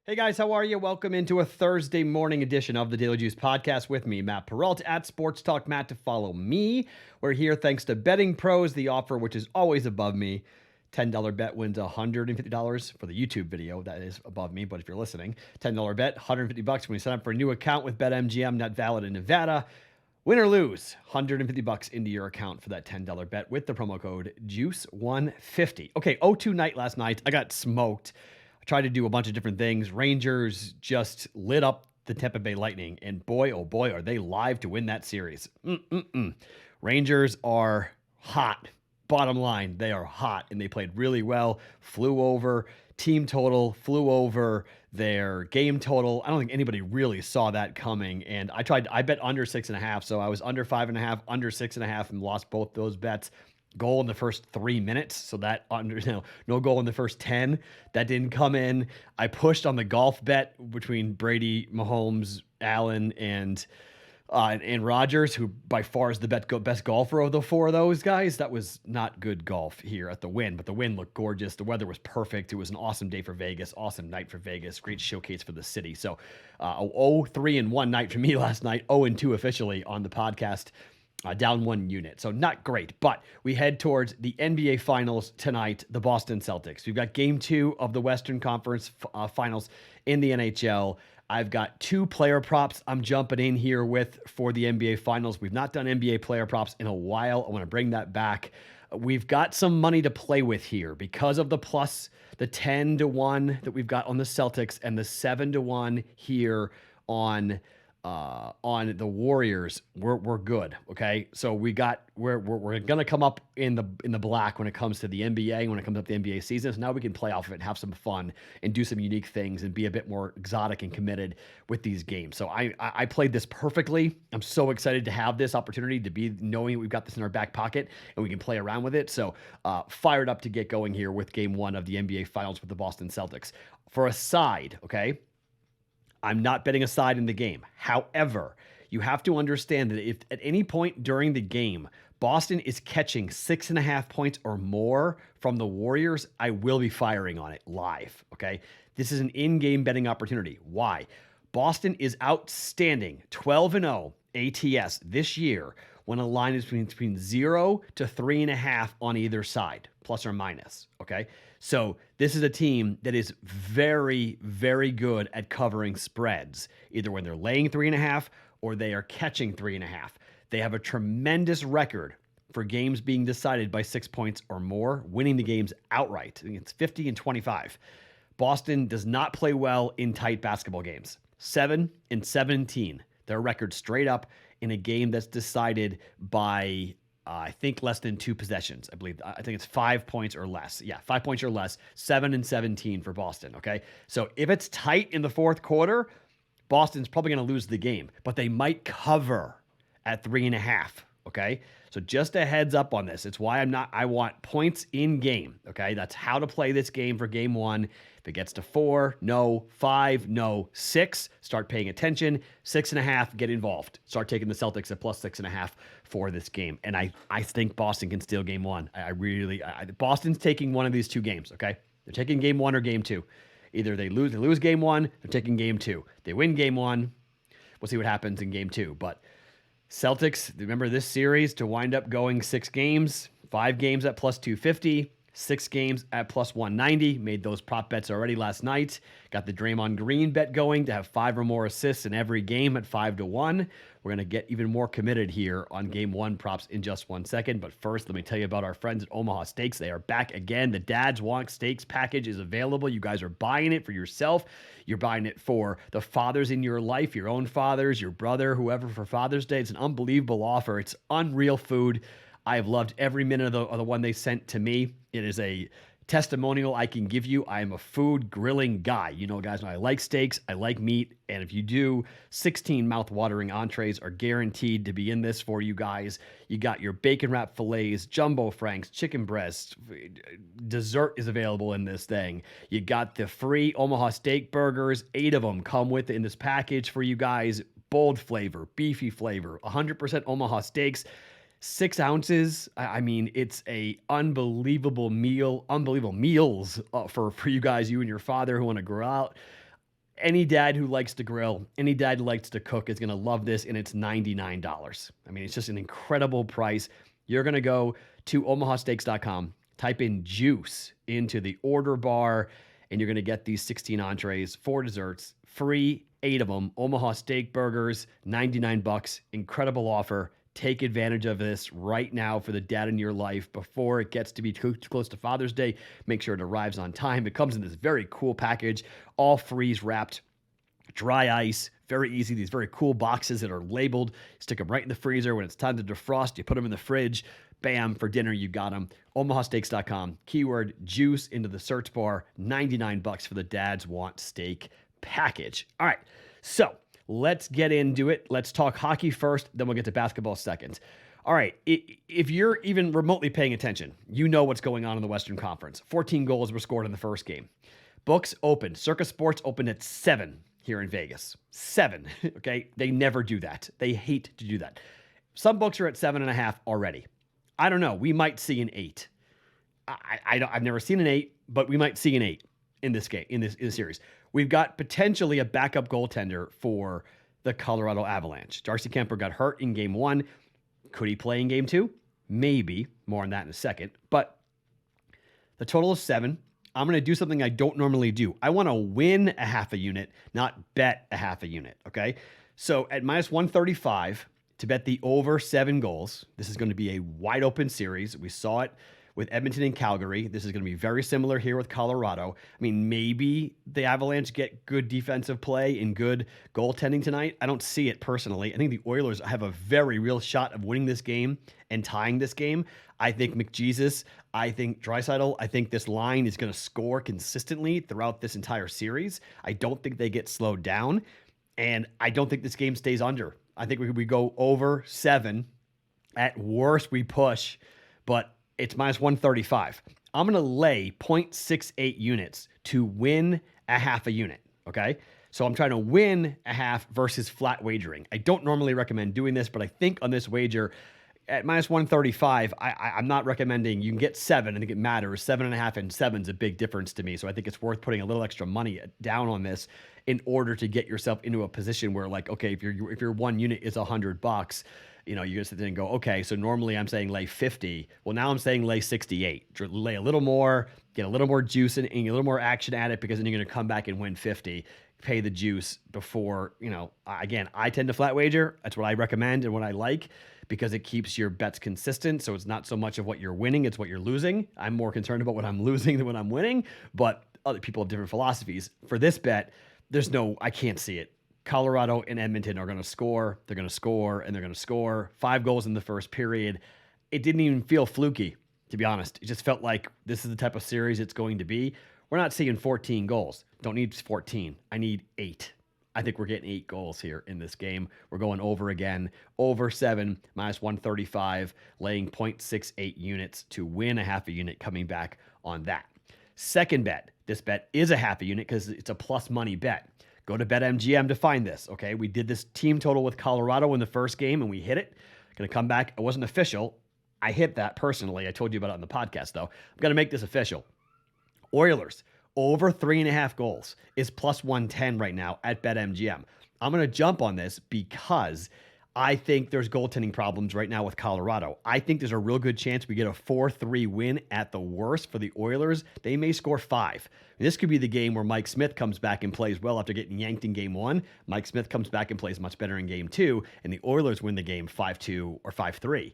Hey guys, how are you? Welcome into a Thursday morning edition of the Daily Juice podcast with me, Matt Peralta at Sports Talk Matt to follow me. We're here thanks to BettingPros, the offer which is always above me. $10 bet wins $150 for the YouTube video. That is above me, but if you're listening, $10 bet, $150 when you sign up for a new account with BetMGM, not valid in Nevada. Win or lose, $150 into your account for that $10 bet with the promo code JUICE150. Okay, 0-2 night last night. I got smoked. Tried to do a bunch of different things. Rangers just lit up the Tampa Bay Lightning, and boy, oh boy, are they live to win that series. Rangers are hot. Bottom line, they are hot, and they played really well. Flew over team total, flew over their game total. I don't think anybody really saw that coming, and I bet under 6.5, so I was under 5.5, under 6.5, and lost both those bets. Goal in the first 3 minutes, so that no goal in the first 10. That didn't come in. I pushed on the golf bet between Brady, Mahomes, Allen, and Rodgers, who by far is the best golfer of the four of those guys. That was not good golf here at the Wynn, but the Wynn looked gorgeous. The weather was perfect. It was an awesome day for Vegas, awesome night for Vegas, great showcase for the city. So 0-3-1 night for me last night, 0-2 officially on the podcast. Down one unit. So not great, but we head towards the NBA Finals tonight, the Boston Celtics. We've got game 2 of the Western Conference Finals in the NHL. I've got 2 player props I'm jumping in here with for the NBA Finals. We've not done NBA player props in a while. I want to bring that back. We've got some money to play with here because of the 10-1 that we've got on the Celtics and the 7-1 here on the Warriors. We're good. Okay. So we're going to come up in the black when it comes to the NBA, when it comes up to the NBA season. So now we can play off of it and have some fun and do some unique things and be a bit more exotic and committed with these games. So I played this perfectly. I'm so excited to have this opportunity to be knowing we've got this in our back pocket and we can play around with it. So fired up to get going here with game 1 of the NBA Finals with the Boston Celtics. For a side, okay, I'm not betting a side in the game. However, you have to understand that if at any point during the game, Boston is catching 6.5 points or more from the Warriors, I will be firing on it live, okay? This is an in-game betting opportunity. Why? Boston is outstanding, 12-0 ATS this year when a line is between 0 to 3.5 on either side, plus or minus, okay? So this is a team that is very, very good at covering spreads, either when they're laying 3.5 or they are catching 3.5. They have a tremendous record for games being decided by 6 points or more, winning the games outright. I think it's 50-25. Boston does not play well in tight basketball games. 7-17. Their record straight up in a game that's decided by I think less than 2 possessions. I think it's 5 points or less. Yeah, 5 points or less. 7-17 for Boston. Okay, so if it's tight in the fourth quarter, Boston's probably going to lose the game, but they might cover at 3.5. Okay, so just a heads up on this. It's why I want points in game. Okay, that's how to play this game for game 1. If it gets to 4, no. 5, no. 6, start paying attention. 6.5, get involved. Start taking the Celtics at plus 6.5 for this game. And I think Boston can steal game 1. Boston's taking one of these 2 games. Okay, they're taking game 1 or game 2. Either they lose game 1, they're taking game 2. They win game 1. We'll see what happens in game 2, but Celtics, remember this series to wind up going 6 games, 5 games at plus 250, 6 games at plus 190. Made those prop bets already last night. Got the Draymond Green bet going to have 5 or more assists in every game at 5-1. We're going to get even more committed here on game 1 props in just 1 second. But first, let me tell you about our friends at Omaha Steaks. They are back again. The Dad's Want Steaks package is available. You guys are buying it for yourself. You're buying it for the fathers in your life, your own fathers, your brother, whoever for Father's Day. It's an unbelievable offer. It's unreal food. I have loved every minute of the one they sent to me. It is a testimonial I can give you. I am a food grilling guy. You know, guys, I like steaks, I like meat, and if you do, 16 mouth-watering entrees are guaranteed to be in this for you guys. You got your bacon wrap fillets, jumbo franks, chicken breasts, dessert is available in this thing. You got the free Omaha Steak burgers, 8 of them come with it in this package for you guys. Bold flavor, beefy flavor, 100% Omaha Steaks. 6 ounces. I mean, it's a unbelievable meals for you guys, you and your father who want to grow out. Any dad who likes to grill, any dad who likes to cook is going to love this, and it's $99. I mean, it's just an incredible price. You're going to go to omahasteaks.com, type in juice into the order bar, and you're going to get these 16 entrees, 4 desserts, free 8 of them. Omaha Steak Burgers, $99. Incredible offer. Take advantage of this right now for the dad in your life before it gets to be too close to Father's Day. Make sure it arrives on time. It comes in this very cool package, all freeze wrapped, dry ice, very easy. These very cool boxes that are labeled. Stick them right in the freezer. When it's time to defrost, you put them in the fridge. Bam, for dinner, you got them. omahasteaks.com, keyword juice into the search bar, $99 for the Dads Want Steak package. All right, so let's get into it. Let's talk hockey first, then we'll get to basketball second. All right, if you're even remotely paying attention, you know what's going on in the Western Conference. 14 goals were scored in the first game. Books opened. Circus Sports opened at 7 here in Vegas. 7, okay? They never do that. They hate to do that. Some books are at 7.5 already. I don't know. We might see an 8. I've never seen an 8, but we might see an 8 in this game, in this series. We've got potentially a backup goaltender for the Colorado Avalanche. Darcy Kemper got hurt in game 1. Could he play in game 2? Maybe. More on that in a second. But the total is 7. I'm going to do something I don't normally do. I want to win a half a unit, not bet a half a unit, okay? So at minus 135 to bet the over 7 goals, this is going to be a wide open series. We saw it with Edmonton and Calgary. This is going to be very similar here with Colorado. I mean, maybe the Avalanche get good defensive play and good goaltending tonight. I don't see it personally. I think the Oilers have a very real shot of winning this game and tying this game. I think McJesus, I think Draisaitl, I think this line is going to score consistently throughout this entire series. I don't think they get slowed down, and I don't think this game stays under. I think we go over 7. At worst, we push, but it's minus 135. I'm going to lay 0.68 units to win a half a unit, okay? So I'm trying to win a half versus flat wagering. I don't normally recommend doing this, but I think on this wager, at minus 135, I'm not recommending. You can get 7. I think it matters. 7.5 and 7 is a big difference to me. So I think it's worth putting a little extra money down on this in order to get yourself into a position where, like, okay, if your one unit is $100, you know, you just sit there and go, okay, so normally I'm saying lay 50. Well, now I'm saying lay 68. Lay a little more, get a little more juice and a little more action at it, because then you're going to come back and win 50. Pay the juice before, you know, again, I tend to flat wager. That's what I recommend and what I like, because it keeps your bets consistent. So it's not so much of what you're winning, it's what you're losing. I'm more concerned about what I'm losing than what I'm winning, but other people have different philosophies. For this bet, I can't see it. Colorado and Edmonton are going to score. They're going to score, and they're going to score. 5 goals in the first period. It didn't even feel fluky, to be honest. It just felt like this is the type of series it's going to be. We're not seeing 14 goals. Don't need 14. I need 8. I think we're getting 8 goals here in this game. We're going over again. Over 7, minus 135, laying 0.68 units to win a half a unit, coming back on that. Second bet. This bet is a half a unit because it's a plus money bet. Go to BetMGM to find this, okay? We did this team total with Colorado in the first game, and we hit it. Going to come back. It wasn't official. I hit that personally. I told you about it on the podcast, though. I'm going to make this official. Oilers, over 3.5 goals is plus 110 right now at BetMGM. I'm going to jump on this because I think there's goaltending problems right now with Colorado. I think there's a real good chance we get a 4-3 win at the worst for the Oilers. They may score 5. This could be the game where Mike Smith comes back and plays well after getting yanked in game 1. Mike Smith comes back and plays much better in game 2, and the Oilers win the game 5-2 or 5-3.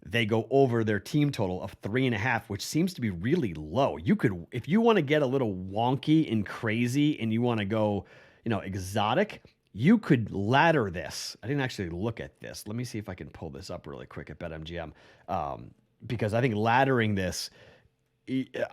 They go over their team total of 3.5, which seems to be really low. You could, if you want to get a little wonky and crazy and you want to go, exotic, you could ladder this. I didn't actually look at this. Let me see if I can pull this up really quick at BetMGM, because I think laddering this,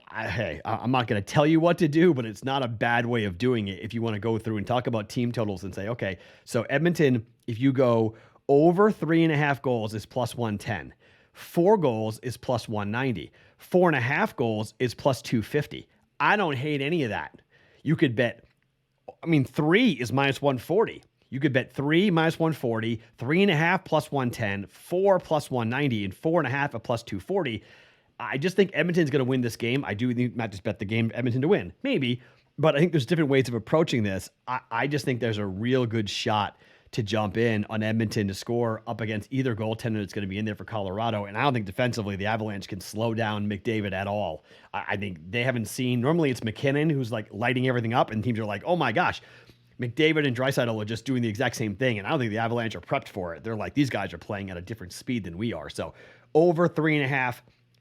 I'm not going to tell you what to do, but it's not a bad way of doing it if you want to go through and talk about team totals and say, okay, so Edmonton, if you go over 3.5 goals is plus 110. 4 goals is plus 190. 4.5 goals is plus 250. I don't hate any of that. You could bet, 3 is minus 140. You could bet 3 minus 140, 3.5 plus 110, 4 plus 190, and 4.5 at plus 240. I just think Edmonton's going to win this game. I do not just bet the game Edmonton to win. Maybe. But I think there's different ways of approaching this. I just think there's a real good shot to jump in on Edmonton to score up against either goaltender that's going to be in there for Colorado. And I don't think defensively the Avalanche can slow down McDavid at all. I think they haven't seen, normally it's McKinnon who's like lighting everything up, and teams are like, oh my gosh, McDavid and Draisaitl are just doing the exact same thing. And I don't think the Avalanche are prepped for it. They're like, these guys are playing at a different speed than we are. So over 3.5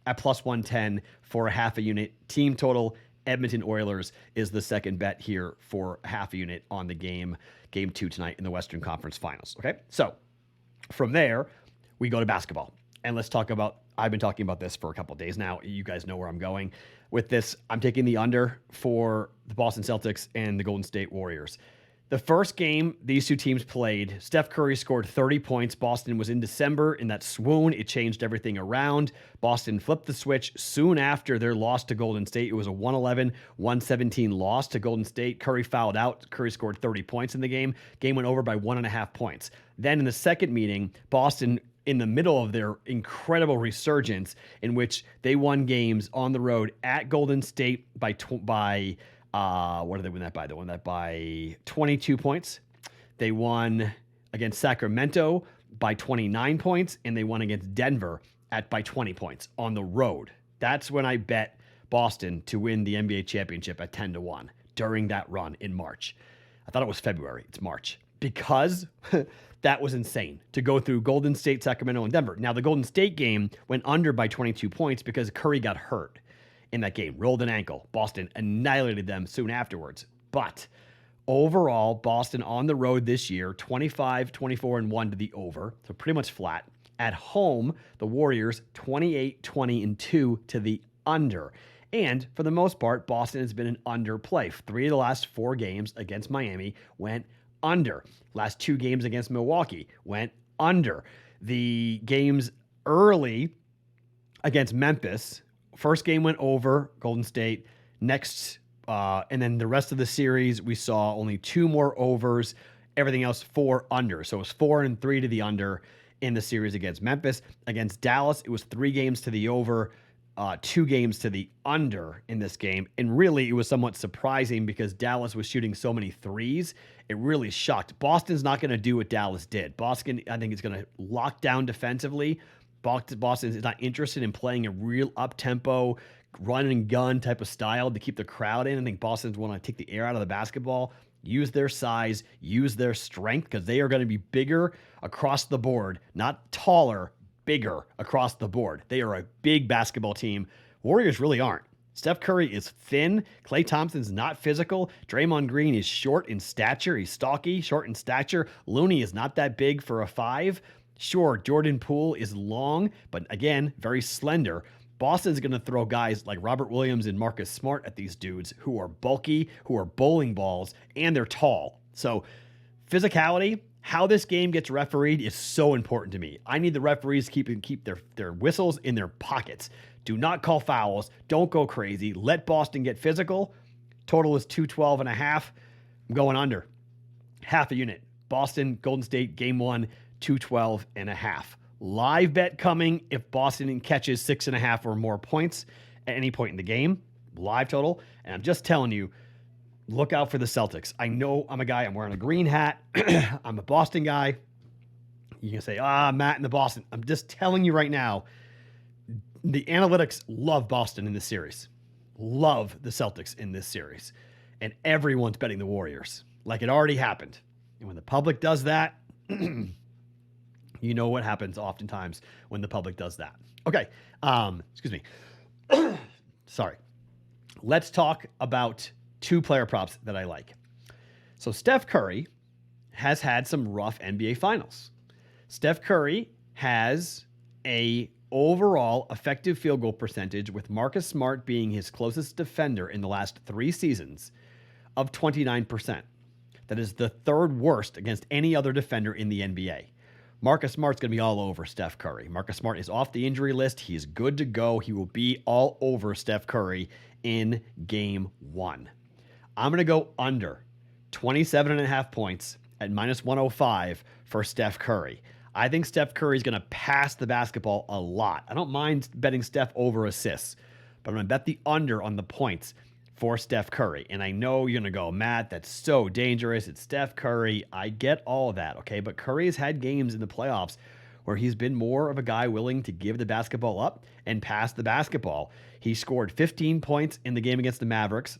at plus 110 for a half a unit. Team total, Edmonton Oilers is the second bet here for half a unit on the game 2 tonight in the Western Conference Finals. Okay, so from there, we go to basketball. And let's talk about, I've been talking about this for a couple of days now. You guys know where I'm going with this. I'm taking the under for the Boston Celtics and the Golden State Warriors. The first game these two teams played, Steph Curry scored 30 points. Boston was in December in that swoon. It changed everything around. Boston flipped the switch soon after their loss to Golden State. It was a 111-117 loss to Golden State. Curry fouled out. Curry scored 30 points in the game. Game went over by 1.5 points. Then in the second meeting, Boston, in the middle of their incredible resurgence, in which they won games on the road at Golden State by what did they win that by? They won that by 22 points. They won against Sacramento by 29 points, and they won against Denver by 20 points on the road. That's when I bet Boston to win the NBA championship at 10-1 during that run in March. I thought it was February. It's March. Because that was insane to go through Golden State, Sacramento, and Denver. Now, the Golden State game went under by 22 points because Curry got hurt in that game, rolled an ankle. Boston annihilated them soon afterwards. But overall, Boston on the road this year, 25-24-1 to the over, so pretty much flat. At home, the Warriors, 28-20-2 to the under. And for the most part, Boston has been an underplay. 3 of the last 4 games against Miami went under. Last 2 games against Milwaukee went under. The games early against Memphis, first game went over, Golden State. Next, and then the rest of the series, we saw only 2 more overs. Everything else 4 under. So it was 4-3 to the under in the series against Memphis. Against Dallas, it was 3 games to the over, 2 games to the under in this game. And really, it was somewhat surprising because Dallas was shooting so many threes. It really shocked. Boston's not going to do what Dallas did. Boston, I think, is going to lock down defensively. Boston is not interested in playing a real up-tempo, run and gun type of style to keep the crowd in. I think Boston's want to take the air out of the basketball, use their size, use their strength, because they are going to be bigger across the board, not taller, bigger across the board. They are a big basketball team. Warriors really aren't. Steph Curry is thin. Klay Thompson's not physical. Draymond Green is short in stature. He's stocky, short in stature. Looney is not that big for a 5. Sure, Jordan Poole is long, but again, very slender. Boston's going to throw guys like Robert Williams and Marcus Smart at these dudes who are bulky, who are bowling balls, and they're tall. So physicality, how this game gets refereed is so important to me. I need the referees to keep their whistles in their pockets. Do not call fouls. Don't go crazy. Let Boston get physical. Total is 212.5. I'm going under. Half a unit. Boston, Golden State, game 1. 212.5. Live bet coming if Boston catches 6.5 or more points at any point in the game. Live total. And I'm just telling you, look out for the Celtics. I know I'm a guy, I'm wearing a green hat. I'm a Boston guy. You can say, Matt in the Boston. I'm just telling you right now, the analytics love Boston in this series. Love the Celtics in this series. And everyone's betting the Warriors. Like it already happened. And when the public does that, you know what happens oftentimes when the public does that. Okay. Excuse me. Sorry. Let's talk about 2 player props that I like. So Steph Curry has had some rough NBA finals. Steph Curry has a overall effective field goal percentage with Marcus Smart being his closest defender in the last 3 seasons of 29%. That is the 3rd worst against any other defender in the NBA. Marcus Smart's going to be all over Steph Curry. Marcus Smart is off the injury list. He is good to go. He will be all over Steph Curry in game 1. I'm going to go under 27.5 points at minus 105 for Steph Curry. I think Steph Curry is going to pass the basketball a lot. I don't mind betting Steph over assists, but I'm going to bet the under on the points for Steph Curry. And I know you're going to go, Matt, that's so dangerous. It's Steph Curry. I get all of that, okay? But Curry has had games in the playoffs where he's been more of a guy willing to give the basketball up and pass the basketball. He scored 15 points in the game against the Mavericks,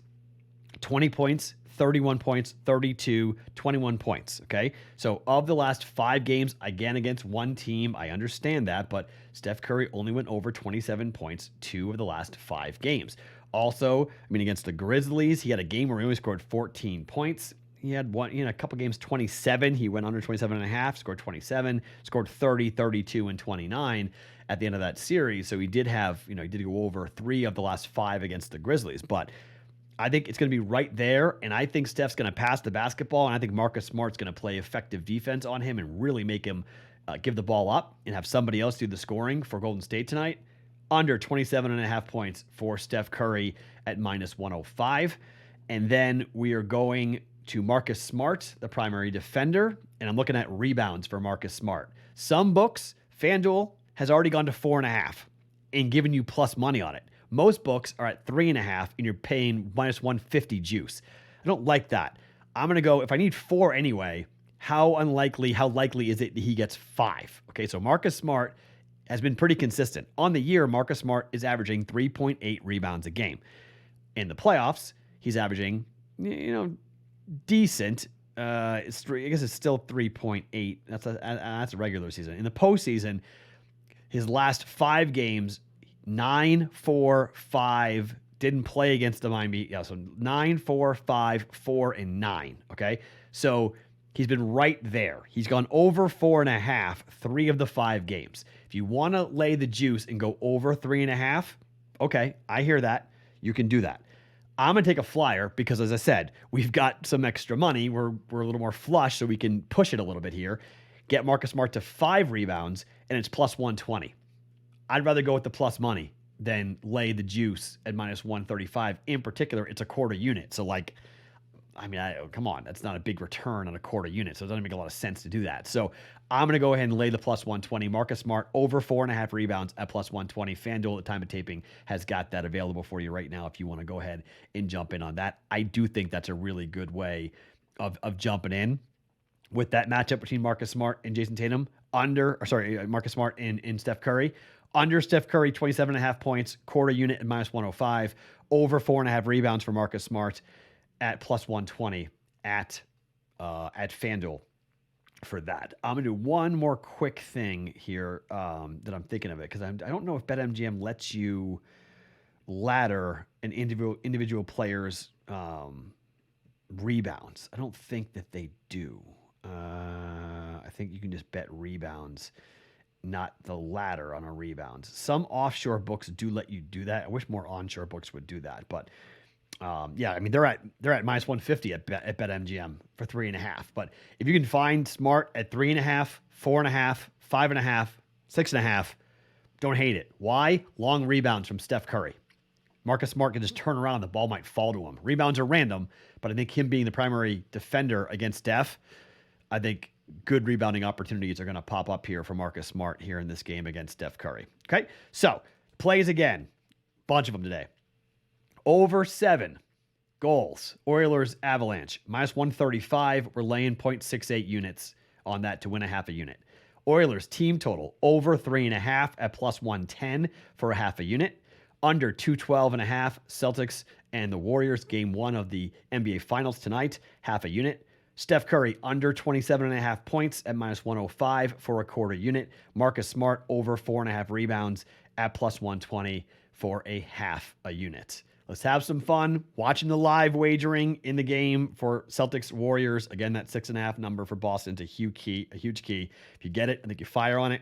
20 points, 31 points, 32, 21 points, okay? So of the last 5 games, again, against one team, I understand that, but Steph Curry only went over 27 points 2 of the last 5 games. Also, against the Grizzlies, he had a game where he only scored 14 points. He had a couple games, 27. He went under 27 and a half, scored 27, scored 30, 32, and 29 at the end of that series. So he did have, he did go over 3 of the last 5 against the Grizzlies. But I think it's going to be right there, and I think Steph's going to pass the basketball, and I think Marcus Smart's going to play effective defense on him and really make him give the ball up and have somebody else do the scoring for Golden State tonight. Under 27.5 points for Steph Curry at minus 105. And then we are going to Marcus Smart, the primary defender, and I'm looking at rebounds for Marcus Smart. Some books, FanDuel has already gone to 4.5 and given you plus money on it. Most books are at 3.5 and you're paying minus 150 juice. I don't like that. I'm going to go, if I need 4 anyway, how likely is it that he gets 5? Okay, so Marcus Smart has been pretty consistent. On the year, Marcus Smart is averaging 3.8 rebounds a game. In the playoffs, he's averaging, decent. I guess it's still 3.8. That's a regular season. In the postseason, his last 5 games, 9, 4, 5, didn't play against the Miami. Yeah, so 9, 4, 5, 4, and 9. Okay, so he's been right there. He's gone over 4.5, 3 of the 5 games. If you want to lay the juice and go over 3.5, okay, I hear that. You can do that. I'm going to take a flyer because, as I said, we've got some extra money. We're a little more flush, so we can push it a little bit here. Get Marcus Smart to 5 rebounds, and it's plus 120. I'd rather go with the plus money than lay the juice at minus 135. In particular, it's a quarter unit. So, come on, that's not a big return on a quarter unit, so it doesn't make a lot of sense to do that. So I'm going to go ahead and lay the plus 120. Marcus Smart over 4.5 rebounds at plus 120. FanDuel at the time of taping has got that available for you right now if you want to go ahead and jump in on that. I do think that's a really good way of jumping in with that matchup between Marcus Smart and Jason Tatum. Marcus Smart and Steph Curry. Under Steph Curry, 27.5 points, quarter unit at minus 105. Over 4.5 rebounds for Marcus Smart at plus 120 at FanDuel for that. I'm going to do one more quick thing here that I'm thinking of it because I don't know if BetMGM lets you ladder an individual player's rebounds. I don't think that they do. I think you can just bet rebounds, not the ladder on a rebound. Some offshore books do let you do that. I wish more onshore books would do that, but they're at minus 150 at BetMGM for 3.5. But if you can find Smart at 3.5, 4.5, 5.5, 6.5, don't hate it. Why? Long rebounds from Steph Curry. Marcus Smart can just turn around. The ball might fall to him. Rebounds are random, but I think him being the primary defender against Steph, I think good rebounding opportunities are going to pop up here for Marcus Smart here in this game against Steph Curry. Okay, so plays again. Bunch of them today. Over 7 goals. Oilers Avalanche. Minus 135. We're laying 0.68 units on that to win a half a unit. Oilers team total over 3.5 at plus 110 for a half a unit. Under 212.5. Celtics and the Warriors game 1 of the NBA Finals tonight. Half a unit. Steph Curry under 27.5 points at minus 105 for a quarter unit. Marcus Smart over 4.5 rebounds at plus 120 for a half a unit. Let's have some fun watching the live wagering in the game for Celtics Warriors. Again, that 6.5 number for Boston's a huge key. If you get it, I think you fire on it.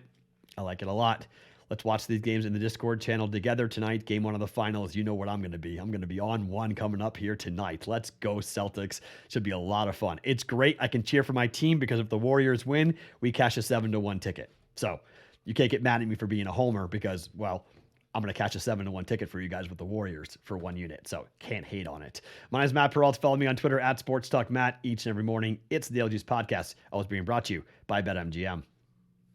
I like it a lot. Let's watch these games in the Discord channel together tonight. Game 1 of the finals. You know what I'm going to be. I'm going to be on one coming up here tonight. Let's go Celtics. Should be a lot of fun. It's great. I can cheer for my team because if the Warriors win, we cash a 7-1 ticket. So you can't get mad at me for being a homer because, well, I'm going to catch a 7-1 ticket for you guys with the Warriors for 1 unit. So can't hate on it. My name is Matt Peralta. Follow me on Twitter at SportsTalkMatt each and every morning. It's the Daily Juice Podcast. Always being brought to you by BetMGM.